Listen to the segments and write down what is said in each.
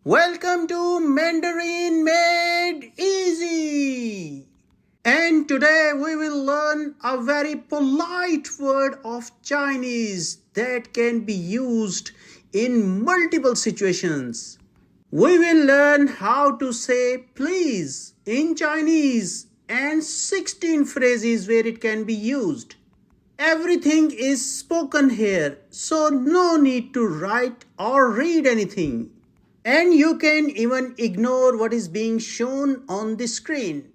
Welcome to Mandarin Made Easy. And today we will learn a very polite word of Chinese that can be used in multiple situations. We will learn how to say please in Chinese and 16 phrases where it can be used. Everything is spoken here, so no need to write or read anything. And you can even ignore what is being shown on the screen.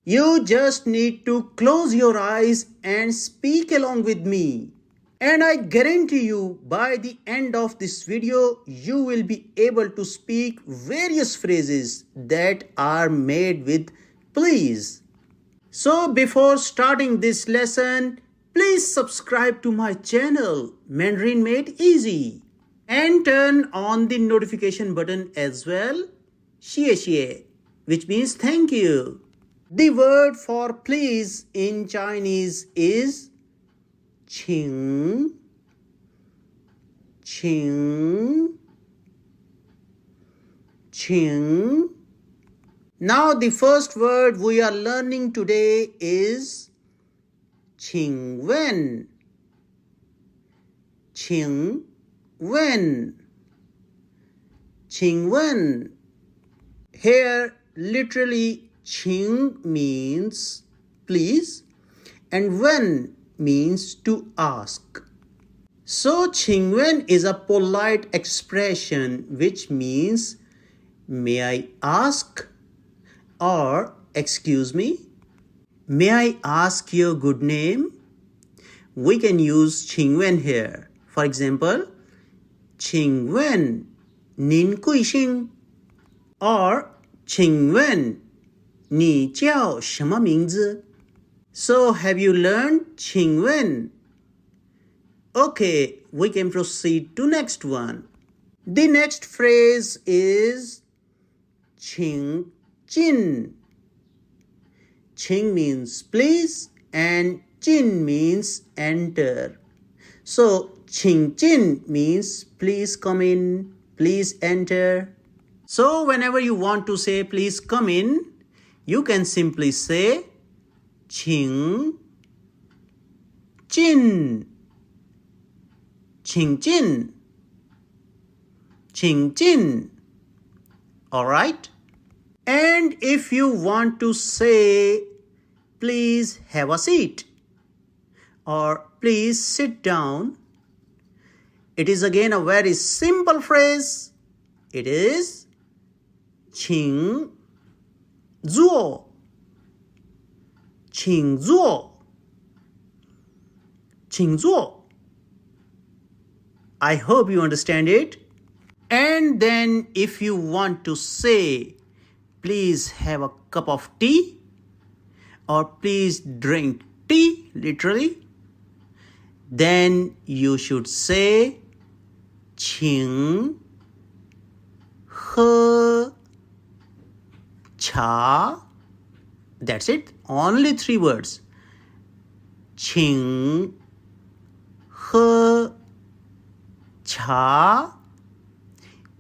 You just need to close your eyes and speak along with me. And I guarantee you, by the end of this video, you will be able to speak various phrases that are made with please. So before starting this lesson, please subscribe to my channel, Mandarin Made Easy. And turn on the notification button as well, xie, which means thank you. The word for please in Chinese is qǐng. Now the first word we are learning today is qǐng wen. Here literally qǐng means please and wen means to ask. So qǐng wen is a polite expression which means may I ask or excuse me, may I ask your good name? We can use qǐng wen here. For example, 请问您贵姓? Or 请问你叫什么名字? So have you learned 请问? Okay, we can proceed to next one. The next phrase is 请进. 请 means please and 进 means enter. So 请进 means please come in, please enter. So whenever you want to say please come in, you can simply say 请进. Alright? And if you want to say please have a seat or please sit down, it is again a very simple phrase. It is 请坐. I hope you understand it. And then if you want to say please have a cup of tea or please drink tea, literally, then you should say 请喝茶. That's it. Only 3 words. 请喝茶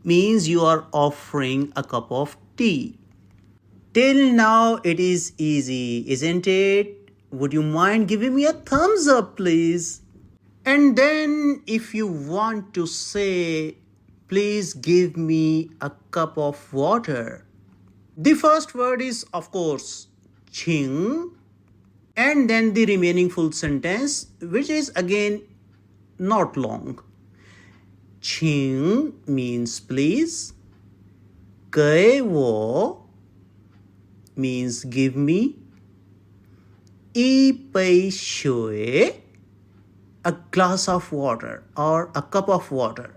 means you are offering a cup of tea. Till now it is easy, isn't it? Would you mind giving me a thumbs up, please? And then if you want to say, please give me a cup of water, the first word is, of course, 请, and then the remaining full sentence, which is again not long. 请 means please, 给我 means give me, 一杯水 a glass of water or a cup of water.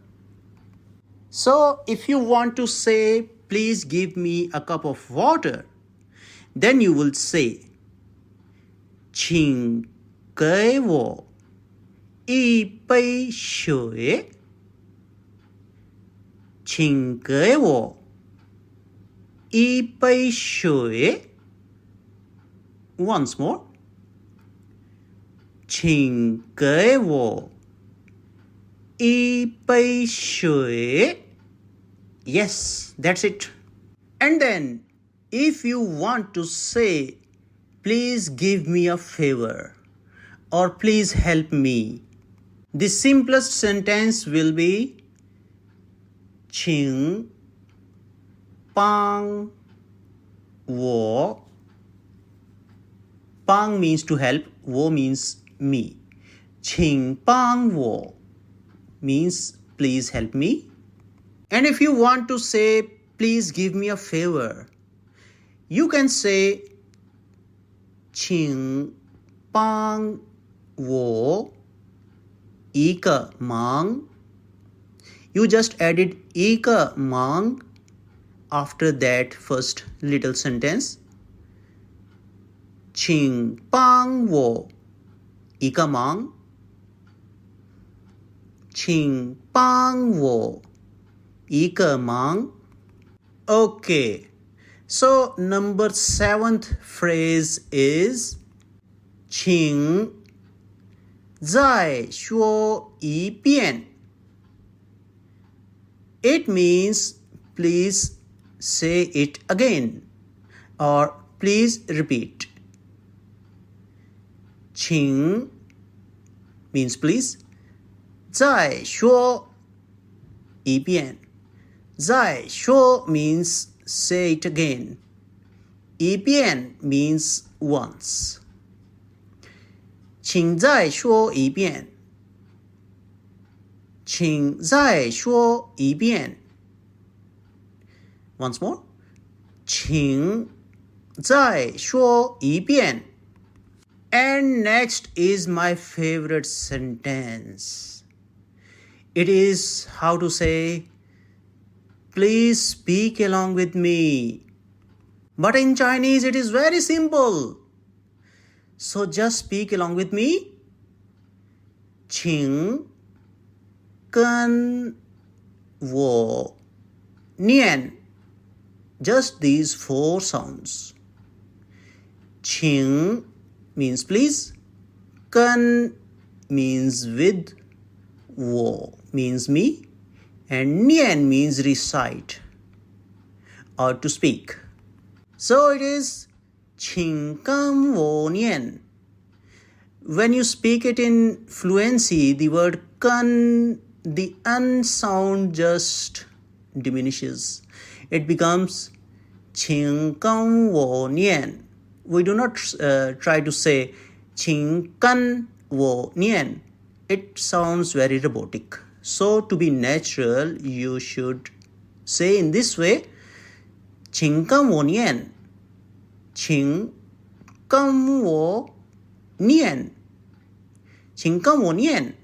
So if you want to say please give me a cup of water, then you will say 请给我一杯水. 请给我一杯水. Once more. 请给我一杯水. Yes, that's it. And then, if you want to say, please give me a favor or please help me, the simplest sentence will be 请帮我. Bāng means to help, 我 means me. 请帮我 means please help me. And if you want to say, please give me a favor, you can say 请帮我一个忙. You just added 一个忙 after that first little sentence. 请帮我一个忙. 请帮我一个忙. Okay, so number 7th phrase is 请再说一遍. It means please say it again or please repeat. 请 means please. 再说一遍. 再说 means say it again. 一遍 means once. 请再说一遍. 请再说一遍. Once more. 请再说一遍. And next is my favorite sentence. It is how to say, please speak along with me. But in Chinese it is very simple. So just speak along with me. 请跟我念. Just these 4 sounds. 请 means please. 跟 means with. 我 means me. And niàn means recite or to speak. So it is 请跟我念. When you speak it in fluency, the word 跟, the n sound just diminishes. It becomes 请跟我念. We do not try to say 请跟我念. It sounds very robotic. So to be natural, you should say in this way, 请跟我念. 请跟我念. 请跟我念.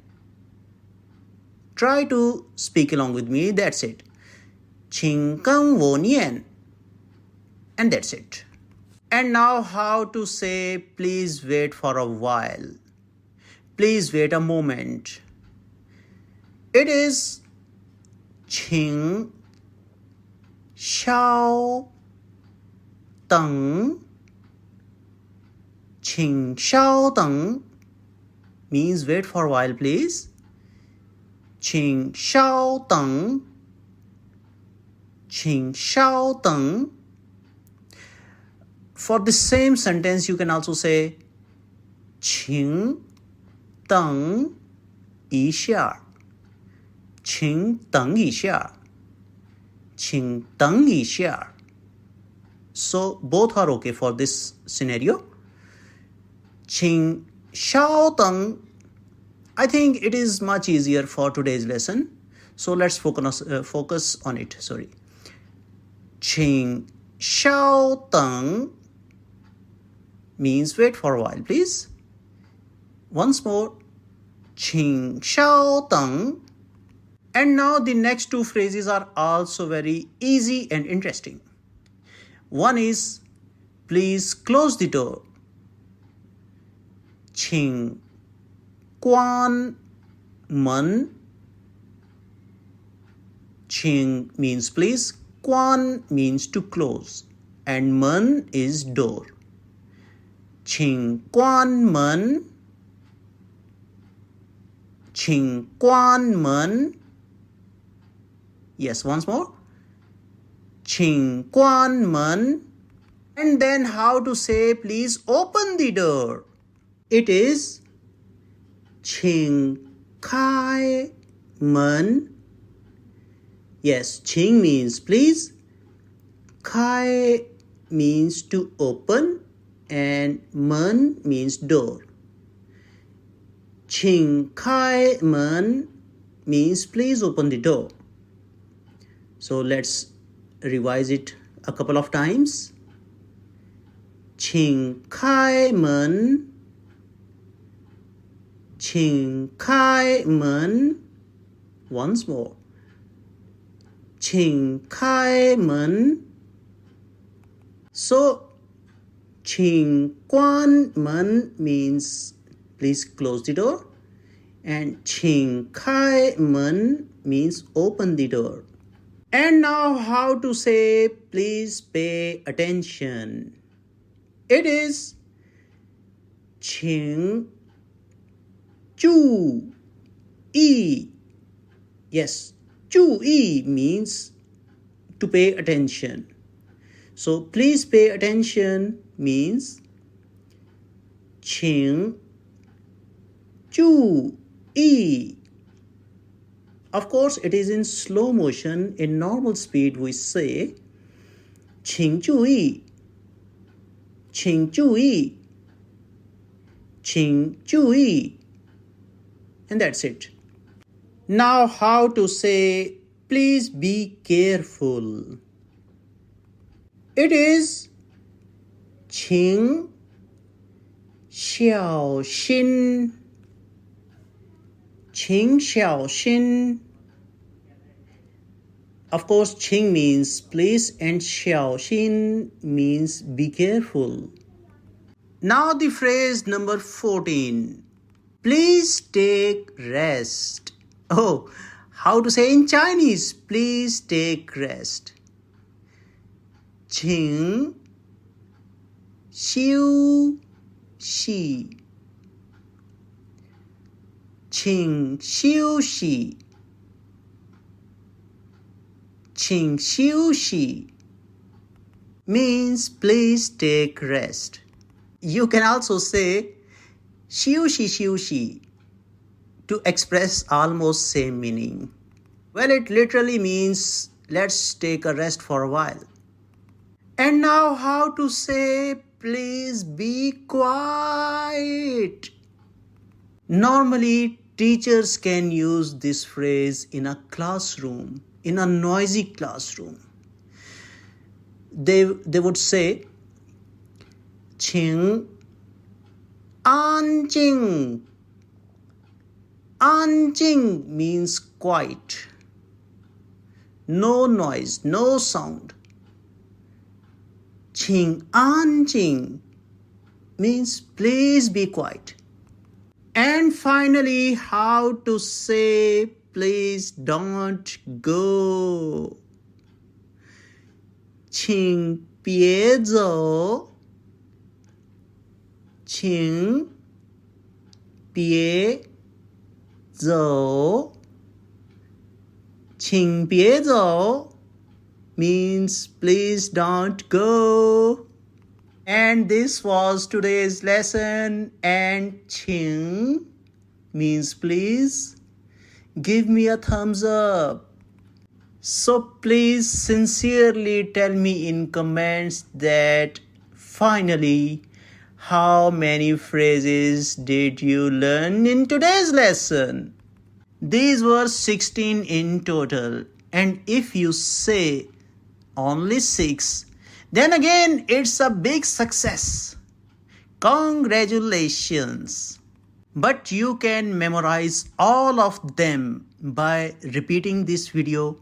Try to speak along with me, that's it. 请跟我念. And that's it. And now how to say, please wait for a while. Please wait a moment. It is 请稍等. 请稍等 means wait for a while, please. 请稍等. 请稍等. For the same sentence, you can also say 请等一下. 请等一下. 请等一下. So both are okay for this scenario. 请稍等. I think it is much easier for today's lesson. So let's focus on it. Sorry. 请稍等 means wait for a while, please. Once more. 请稍等. And now the next 2 phrases are also very easy and interesting. One is, please close the door. 请关门. 请 means please. 关 means to close. And 门 is door. 请关门. 请关门. Yes, once more. 请关门. And then how to say please open the door? It is 请开门. Yes, 请 means please, 开 means to open, and 门 means door. 请开门 means please open the door. So let's revise it a couple of times. 请开门，请开门. Once more. 请开门. So, 请关门 means please close the door, and 请开门 means open the door. And now how to say please pay attention? It is 请注意. Yes, 注意 means to pay attention. So please pay attention means 请注意. Of course, it is in slow motion. In normal speed, we say 请注意, 请注意, 请注意. And that's it. Now how to say please be careful? It is 请小心, 请小心. Of course, 请 means please and 小心 means be careful. Now the phrase number 14. Please take rest. Oh, how to say in Chinese? Please take rest. 请休息. 请休息. 请休息 means please take rest. You can also say 休息休息 to express almost same meaning. Well, it literally means let's take a rest for a while. And now how to say please be quiet? Normally, teachers can use this phrase in a classroom, in a noisy classroom. They would say 请安静. 安静 means quiet. No noise, no sound. 请安静 means please be quiet. And finally, how to say please don't go? 请别走. 请别走. 请别走 means please don't go. And this was today's lesson. And 请 means please. Give me a thumbs up. So please sincerely tell me in comments that finally how many phrases did you learn in today's lesson? These were 16 in total. And if you say only 6, then again it's a big success. Congratulations. But you can memorize all of them by repeating this video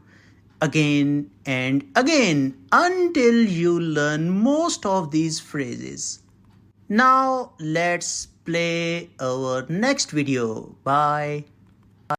again and again until you learn most of these phrases. Now let's play our next video. Bye.